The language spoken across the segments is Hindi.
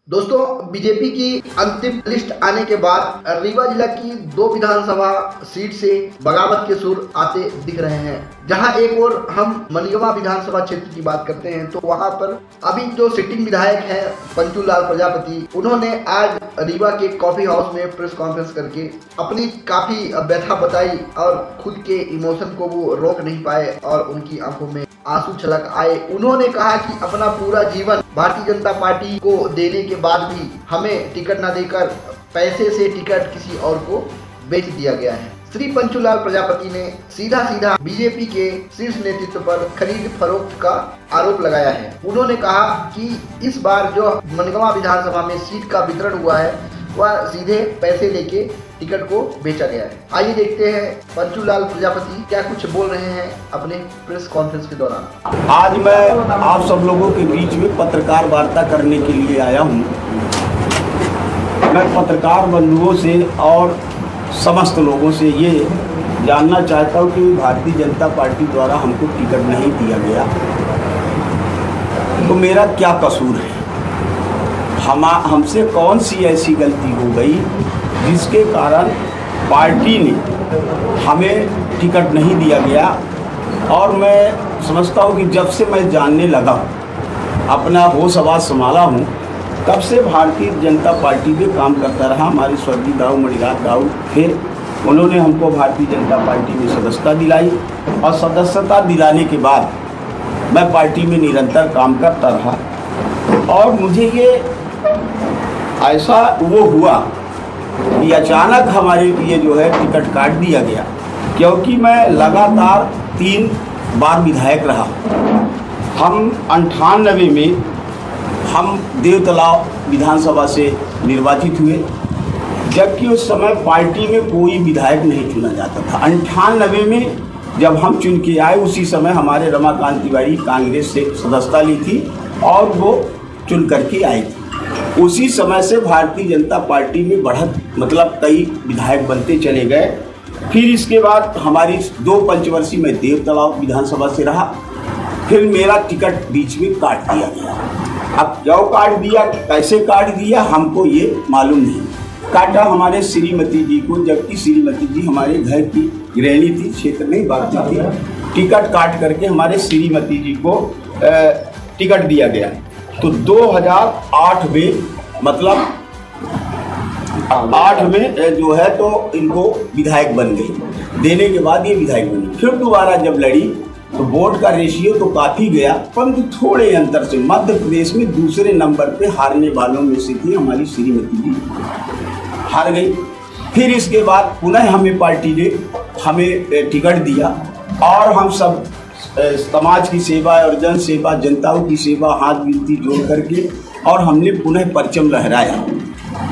दोस्तों, बीजेपी की अंतिम लिस्ट आने के बाद रीवा जिला की 2 विधानसभा सीट से बगावत के सुर आते दिख रहे हैं। जहां एक और हम मनगवा विधानसभा क्षेत्र की बात करते हैं तो वहां पर अभी जो सिटिंग विधायक हैं पंचू लाल प्रजापति, उन्होंने आज रीवा के कॉफी हाउस में प्रेस कॉन्फ्रेंस करके अपनी काफी व्यथा बताई और खुद के इमोशन को वो रोक नहीं पाए और उनकी आंखों में आंसू छलक आए। उन्होंने कहा कि अपना पूरा जीवन भारतीय जनता पार्टी को देने के बाद भी हमें टिकट न देकर पैसे से टिकट किसी और को बेच दिया गया है। श्री पंचूलाल प्रजापति ने सीधा बीजेपी के शीर्ष नेतृत्व पर खरीद फरोख्त का आरोप लगाया है। उन्होंने कहा कि इस बार जो मनगवा विधानसभा में सीट का वितरण हुआ है वह सीधे पैसे लेके टिकट को बेचा गया है। आइए देखते हैं पंचूलाल प्रजापति क्या कुछ बोल रहे हैं अपने प्रेस कॉन्फ्रेंस के दौरान। आज मैं आप सब लोगों के बीच में पत्रकार वार्ता करने के लिए आया हूं। मैं पत्रकार बंधुओं से और समस्त लोगों से ये जानना चाहता हूं कि भारतीय जनता पार्टी द्वारा हमको टिकट नहीं दिया गया तो मेरा क्या कसूर है, हमसे कौन सी ऐसी गलती हो गई जिसके कारण पार्टी ने हमें टिकट नहीं दिया गया। और मैं समझता हूँ कि जब से मैं जानने लगा, अपना होश आवाज संभाला हूँ, तब से भारतीय जनता पार्टी में काम करता रहा। हमारे स्वर्गीय दाऊ मणिलाल दाऊ, फिर उन्होंने हमको भारतीय जनता पार्टी में सदस्यता दिलाई और सदस्यता दिलाने के बाद मैं पार्टी में निरंतर काम करता रहा। और मुझे ये ऐसा वो हुआ कि अचानक हमारे लिए जो है टिकट काट दिया गया, क्योंकि मैं लगातार 3 बार विधायक रहा। हम 98 में हम देवतलाव विधानसभा से निर्वाचित हुए, जबकि उस समय पार्टी में कोई विधायक नहीं चुना जाता था। 98 में जब हम चुन के आए, उसी समय हमारे रमाकांत तिवारी कांग्रेस से सदस्यता ली थी और वो चुन करके आई थी। उसी समय से भारतीय जनता पार्टी में बढ़त मतलब कई विधायक बनते चले गए। फिर इसके बाद हमारी 2 पंचवर्षीय में देवतलाव विधानसभा से रहा। फिर मेरा टिकट बीच में काट दिया गया। अब क्यों काट दिया, कैसे काट दिया, हमको ये मालूम नहीं। काटा हमारे श्रीमती जी को, जबकि श्रीमती जी हमारे घर की गृहिणी थी, क्षेत्र नहीं बात थी। टिकट काट करके हमारे श्रीमती जी को टिकट दिया गया। तो 2008 में मतलब 8 में जो है तो इनको विधायक बन गई। देने के बाद ये विधायक बनी। फिर दोबारा जब लड़ी तो वोट का रेशियो तो काफ़ी गया, परंतु थोड़े अंतर से मध्य प्रदेश में दूसरे नंबर पे हारने वालों में से थी हमारी श्रीमती जी, हार गई। फिर इसके बाद पुनः हमें पार्टी ने हमें टिकट दिया और हम सब समाज की सेवा और जन सेवा, जनताओं की सेवा हाथ विनती जोड़ करके और हमने पुनः परचम लहराया।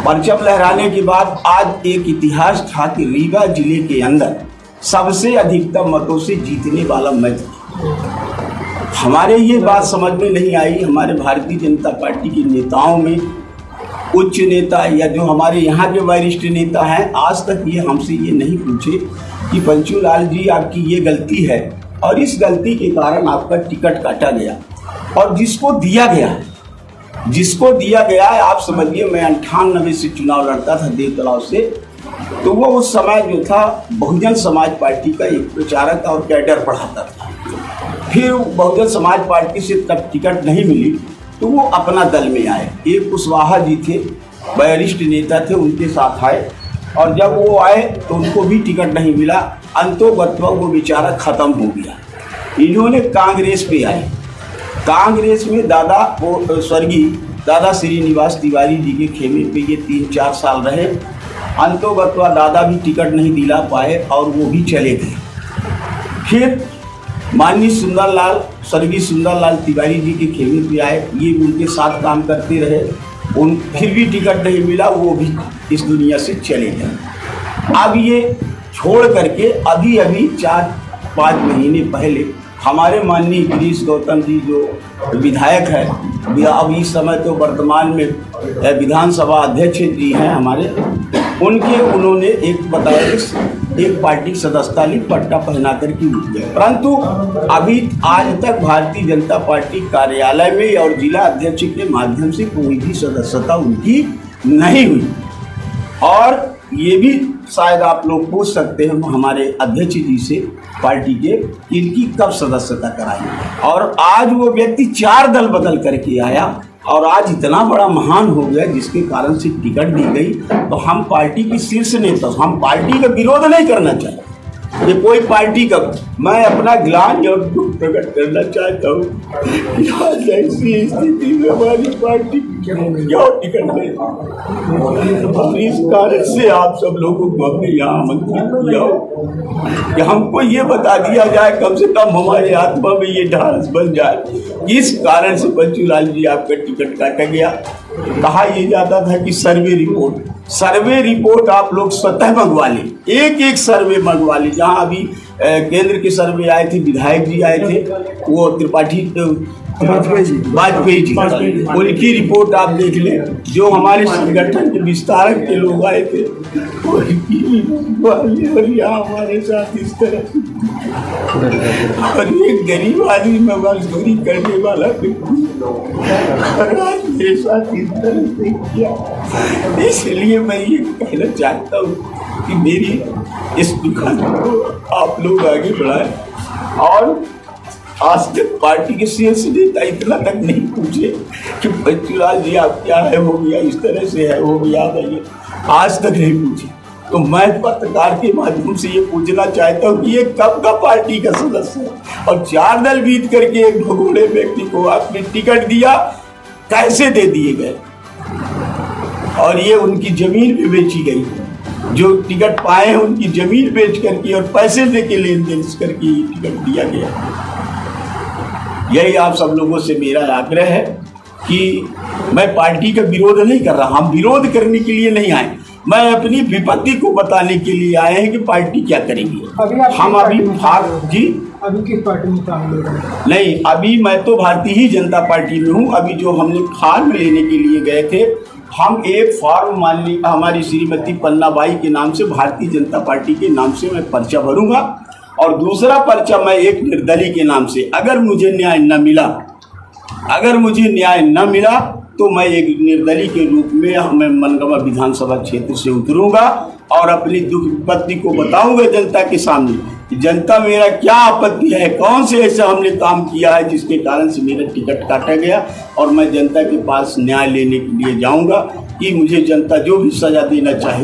परचम लहराने के बाद आज एक इतिहास था कि रीवा जिले के अंदर सबसे अधिकतम मतों से जीतने वाला मैं था। हमारे ये बात समझ में नहीं आई। हमारे भारतीय जनता पार्टी के नेताओं में उच्च नेता या जो हमारे यहाँ के वरिष्ठ नेता हैं, आज तक ये हमसे ये नहीं पूछे कि पंचूलाल जी आपकी ये गलती है और इस गलती के कारण आपका टिकट काटा गया। और जिसको दिया गया है, आप समझिए मैं 98 से चुनाव लड़ता था देवतलाव से, तो वो उस समय जो था बहुजन समाज पार्टी का एक प्रचारक और कैडर पढ़ाता था। फिर बहुजन समाज पार्टी से तब टिकट नहीं मिली तो वो अपना दल में आए। एक कुशवाहा जी थे, वरिष्ठ नेता थे, उनके साथ आए और जब वो आए तो उनको भी टिकट नहीं मिला। अंतोगत्वा वो बेचारा खत्म हो गया। इन्होंने कांग्रेस पे आए। कांग्रेस में स्वर्गीय दादा श्रीनिवास तिवारी जी के खेमे पे ये 3-4 साल रहे। अंतोगत्वा दादा भी टिकट नहीं दिला पाए और वो भी चले गए। फिर माननीय स्वर्गीय सुंदरलाल तिवारी जी के खेमे पे आए, ये उनके साथ काम करते रहे। फिर भी टिकट नहीं मिला, वो भी इस दुनिया से चले गए। अब ये छोड़ करके अभी 4-5 महीने पहले हमारे माननीय गिरीश गौतम जी जो विधायक है, अब इस समय तो वर्तमान में विधानसभा अध्यक्ष जी हैं हमारे, उन्होंने एक बताया कि एक पार्टी सदस्यता ली, पट्टा पहना करके उठ गए। परंतु अभी आज तक भारतीय जनता पार्टी कार्यालय में और जिला अध्यक्ष के माध्यम से कोई भी सदस्यता उनकी नहीं हुई। और ये भी शायद आप लोग पूछ सकते हैं हमारे अध्यक्ष जी से पार्टी के, इनकी कब सदस्यता कराई। और आज वो व्यक्ति 4 दल बदल करके आया और आज इतना बड़ा महान हो गया जिसके कारण से टिकट दी गई। तो हम पार्टी की शीर्ष नेता, हम पार्टी का विरोध नहीं करना चाहते, ये कोई पार्टी का, मैं अपना ग्लानि और दुख प्रकट करना चाहता हूँ कि आज ऐसी स्थिति में हमारी पार्टी क्यों टिकट नहीं। और इस कारण से आप सब लोगों को अपने यहाँ आमंत्रित किया हो कि हमको ये बता दिया जाए, कम से कम हमारी आत्मा में ये ढांढस बन जाए, इस कारण से पंचूलाल जी आपका टिकट काटा गया। कहा यह जाता था कि सर्वे रिपोर्ट आप लोग स्वतः मंगवा लें, एक सर्वे मंगवा लें। जहाँ अभी केंद्र के सर्वे आए थे, विधायक जी आए थे, वो त्रिपाठी वाजपेयी जी, उनकी रिपोर्ट आप देख लें। जो हमारे संगठन के विस्तारक के लोग आए थे, और यहाँ हमारे साथ इस तरह और एक गरीब आदमी में मजदूरी करने वाला मेरे साथ इस तरह से किया। इसलिए मैं ये कहना चाहता हूँ कि मेरी इस दुकान को आप लोग आगे बढ़ाएं। और आज तक पार्टी के शीर्ष नेता इतना तक नहीं पूछे कि पंचूलाल जी आप क्या है, हो गया इस तरह से है, हो गया भैया, आज तक नहीं पूछे। तो मैं पत्रकार के माध्यम से ये पूछना चाहता हूँ कि ये कब का पार्टी का सदस्य है, और 4 दल बीत करके एक भगोड़े व्यक्ति को आपने टिकट दिया, कैसे दे दिए गए। और ये उनकी जमीन भी बेची गई, जो टिकट पाए हैं उनकी जमीन बेच करके और पैसे देके लेन देन करके टिकट दिया गया। यही आप सब लोगों से मेरा आग्रह है कि मैं पार्टी का विरोध नहीं कर रहा, हम विरोध करने के लिए नहीं आए, मैं अपनी विपत्ति को बताने के लिए आए हैं कि पार्टी क्या करेगी। हम अभी अभी किस पार्टी में शामिल हो? नहीं, अभी मैं तो भारतीय जनता पार्टी में हूँ। अभी जो हमने फॉर्म लेने के लिए गए थे, हम एक फॉर्म मान ली हमारी श्रीमती पन्नाबाई के नाम से, भारतीय जनता पार्टी के नाम से मैं पर्चा भरूंगा, और दूसरा पर्चा मैं एक निर्दलीय के नाम से, अगर मुझे न्याय न मिला तो मैं एक निर्दलीय के रूप में मैं मनगमा विधानसभा क्षेत्र से उतरूंगा और अपनी दुख विपत्ति को बताऊंगा जनता के सामने कि जनता मेरा क्या आपत्ति है, कौन से ऐसा हमने काम किया है जिसके कारण से मेरा टिकट काटा गया, और मैं जनता के पास न्याय लेने के लिए जाऊंगा कि मुझे जनता जो भी सजा देना चाहे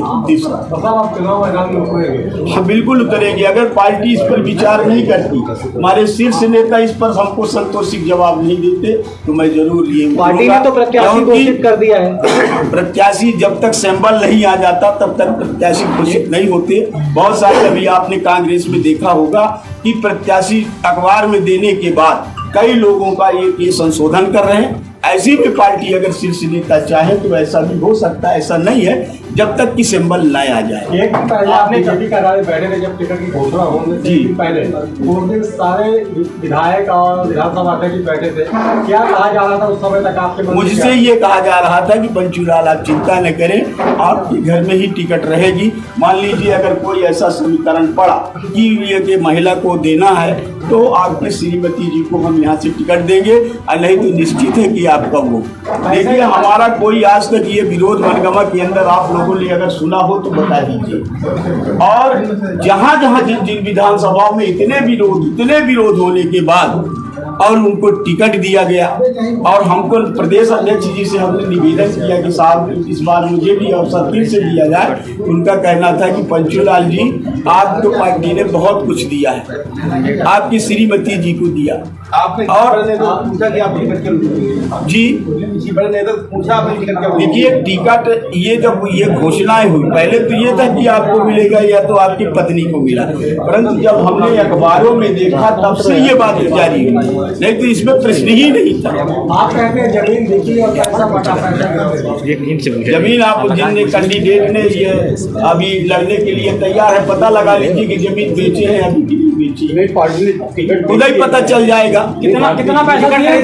हम बिल्कुल उतरेंगे। अगर पार्टी इस पर विचार नहीं करती, हमारे शीर्ष नेता इस पर हमको संतोषिक जवाब नहीं देते, तो मैं जरूर ये पार्टी ने तो प्रत्याशी घोषित कर दिया है। प्रत्याशी जब तक सैंपल नहीं आ जाता तब तक प्रत्याशी घोषित नहीं होते। बहुत सारे अभी आपने कांग्रेस में देखा होगा कि प्रत्याशी अखबार में देने के बाद कई लोगों का ये संशोधन कर रहे हैं। ऐसी भी पार्टी अगर शीर्ष नेता चाहे तो ऐसा भी हो सकता है, ऐसा नहीं है जब तक कि सिंबल न आ जाए। एक दिन पहले आपने बीजेपी कार्यालय बैठे थे जब टिकट की घोषणा होने से एक दिन पहले, उस दिन सारे विधायक और विधानसभा अध्यक्ष बैठे थे, क्या कहा जा रहा था उस समय तक आपके? मुझसे ये कहा जा रहा था कि पंचूलाल आप चिंता न करें, आपके घर में ही टिकट रहेगी। मान लीजिए अगर कोई ऐसा समीकरण पड़ा कि ये महिला को देना है तो आपकी श्रीमती जी को हम यहाँ से टिकट देंगे, और नहीं तो निश्चित है कि आपका वो। देखिए हमारा कोई आज तक ये विरोध मनगमा के अंदर आप लोगों ने अगर सुना हो तो बता दीजिए। और जहाँ जहाँ जिन विधानसभाओं में इतने विरोध होने के बाद और उनको टिकट दिया गया, और हमको प्रदेश अध्यक्ष जी से हमने निवेदन किया कि साहब इस बार मुझे भी अवसर फिर से दिया जाए। उनका कहना था कि पंचूलाल जी आपको पार्टी ने बहुत कुछ दिया है, आपकी श्रीमती जी को दिया। आपने और पूछा कि आप टिकट क्यों जी पूछा देखिए टिकट ये जब ये घोषणाएं हुई, पहले तो ये था कि आपको मिलेगा या तो आपकी पत्नी को मिला, परंतु जब हमने अखबारों में देखा तब से ये बात जारी हुई, नहीं तो इसमें प्रश्न ही नहीं था। आप कहते हैं जमीन देखी और पैसा पटा जमीन आप जिनने कैंडिडेट ने ये अभी लड़ने के लिए तैयार है, पता लगा लीजिए कि जमीन बेचे हैं अभी बेची नहीं, पार्टी ने टिकट उधर ही पता चल जाएगा। कितना कितना पैसा दिया है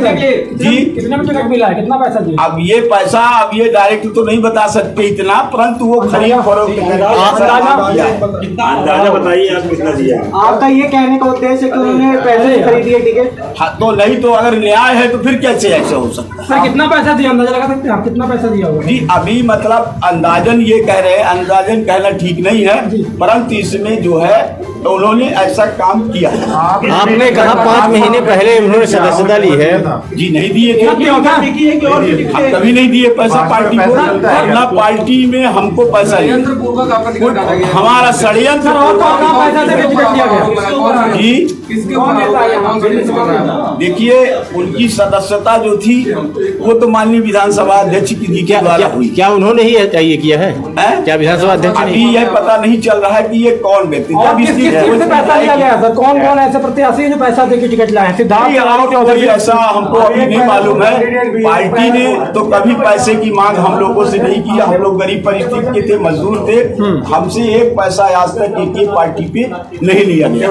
जी कितने में टिकट मिला है, कितना पैसा दिया? अब ये पैसा अब ये डायरेक्ट तो नहीं बता सकते इतना, परंतु वो खरीद फरोख्त अंदाजा बताइए आप कितना दिया। आपका ये कहने का उद्देश्य कि उन्होंने पैसे खरीदी है टिकट? हाँ, तो नहीं तो अगर न्याय है तो फिर कैसे ऐसा हो सकता है? सर कितना पैसा दिया, अंदाजा लगा सकते हैं आप कितना पैसा दिया होगा? जी अभी मतलब अंदाजन ये कह रहे हैं, अंदाजन कहना ठीक नहीं है, परंतु इसमें जो है तो उन्होंने ऐसा काम किया है। आपने कहा 5 महीने पहले उन्होंने सदस्यता ली है। जी नहीं दिए थे, हम कभी नहीं दिए पैसा पार्टी को, ना पार्टी में हमको पैसा नहीं, हमारा षड्यंत्र और तो आपका पैसा दे के टिकट लिया गया जी। देखिए उनकी सदस्यता जो थी वो तो माननीय विधानसभा अध्यक्ष की के द्वारा हुई। क्या उन्होंने ही ये किया है? क्या विधानसभा अध्यक्ष ने? अभी यह पता नहीं चल रहा है कि ये कौन व्यक्ति और किस किस चीज से पैसा लिया गया सर? कौन कौन ऐसे प्रत्याशी जो पैसा दे के टिकट लाए हैं? सिद्धार्थ चौधरी ऐसा हमको अभी नहीं मालूम है। पार्टी ने तो कभी पैसे की मांग हम लोगों से नहीं की, हम लोग गरीब परिस्थिति के थे, मजदूर थे, हमसे एक पैसा आज तक एक पार्टी पे नहीं लिया गया।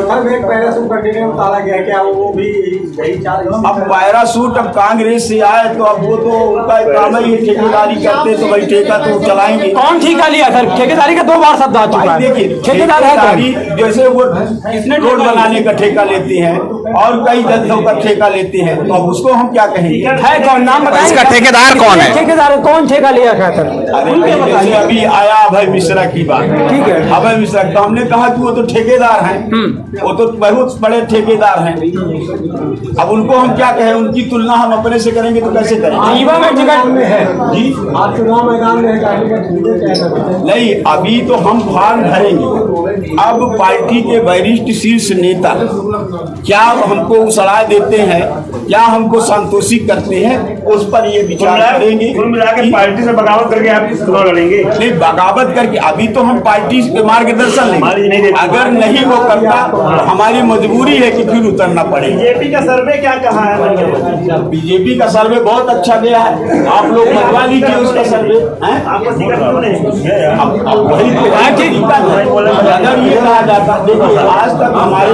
अब पैरासूट अब कांग्रेस से आए तो अब वो तो उनका काम है, ये ठेकेदारी करते तो भाई ठेका तो चलाएंगे। कौन ठेका लिया सर? ठेकेदारी का 2 बार शब्द आ चुका है। देखिए ठेकेदार है ठेकेदारी जैसे वो रोड बनाने का ठेका लेते हैं और कई धंधों का ठेका लेते हैं, तो अब उसको हम क्या कहेंगे? है कौन, नाम बताइए। इसका ठेकेदार कौन है? ठेकेदार कौन ठेका लिया था सर? जैसे अभी आया अभय मिश्रा की बात, ठीक है। अभय मिश्रा तो हमने कहा कि वो तो ठेकेदार हैं, वो तो बहुत बड़े ठेकेदार हैं। अब उनको हम क्या कहें? उनकी तुलना हम अपने से करेंगे तो कैसे करेंगे? रीवा में टिकट जी आज चुनाव मैदान में नहीं, अभी तो हम फॉर्म भरेंगे। अब पार्टी के वरिष्ठ शीर्ष नेता क्या हमको सलाह देते हैं, क्या हमको संतोषित करते हैं, उस पर ये विचार करेंगे। कुल मिला के पार्टी से बगावत करके आप चुनाव लड़ेंगे? नहीं, बगावत करके अभी तो हम पार्टी के मार्गदर्शन लेंगे। अगर नहीं वो करता तो हमारी मजबूरी है कि फिर उतरना पड़ेगा। बीजेपी का सर्वे क्या कहा है? बीजेपी का सर्वे बहुत अच्छा गया है, आप लोग मंगवा लीजिए उसका सर्वे। आपको टिकट क्यों नहीं? अब वही तो है कि अगर ये कहा जाता, देखिए आज तक हमारे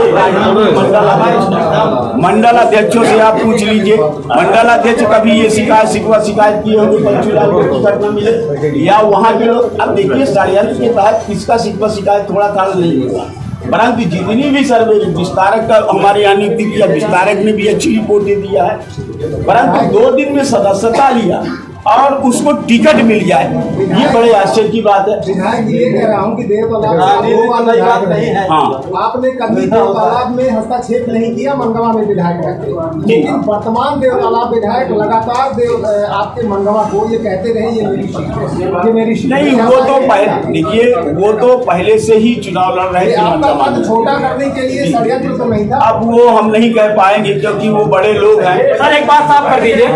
मंडल अध्यक्षों से आप पूछ लीजिए, मंडल अध्यक्ष कभी ये शिकायत किए होंगे पंचूलाल को टिकट न मिले, या वहाँ के लोग। अब देखिए षड्यंत्र के तहत किसका शिकायत थोड़ा था नहीं होगा, परंतु जितनी भी सर्वे विस्तारक का हमारे यहाँ नियुक्ति किया, विस्तारक ने भी अच्छी रिपोर्टें दिया है, परंतु 2 दिन में सदस्यता लिया और उसको टिकट मिल जाए, ये बड़े आश्चर्य की बात है। विधायक ये कह रहा हूँ कि देव तालाब नहीं है। हाँ। आपने कभी देव तालाब में हस्तक्षेप नहीं किया मंगवा में विधायक रहते, लेकिन वर्तमान देव तालाब विधायक लगातार आपके मंगवा को ये कहते रहे ये मेरी नहीं, वो तो देखिए वो तो पहले से ही चुनाव लड़ रहे थे, आपका पद छोटा करने के लिए षड्यंत्र तो नहीं था। अब वो हम नहीं कह पाएंगे क्योंकि वो बड़े लोग हैं। सर एक बात साफ कर दीजिए,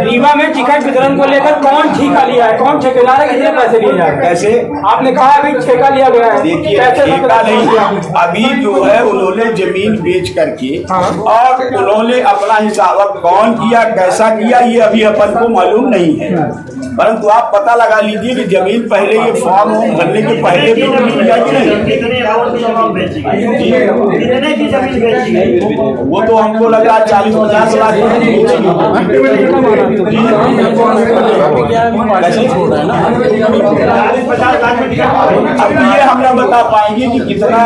रीवा में टिकट वितरण को लेकर कौन ठेका लिया है, कौन ठेकेदार है, कितने पैसे लिए हैं? कैसे? आपने कहा अभी ठेका लिया गया है, देखिए कैसे ठेका नहीं, अभी जो है उन्होंने जमीन बेच करके और उन्होंने अपना हिसाब अब कौन किया कैसा किया ये अभी अपन को मालूम नहीं है, परंतु आप पता लगा लीजिए कि जमीन पहले ये फॉर्म भरने के पहले भी किया कि नहीं, वो तो हमको लगा 40-50 लाख अब ये हम ना बता पाएंगे कि कितना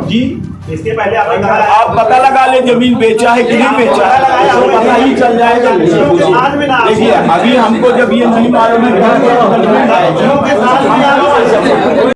जी। इसके पहले आपने कहा आप पता लगा ले जमीन बेचा है कि नहीं बेचा है, तो पता ही चल जाएगा। देखिए अभी हमको जब ये नहीं मालूम है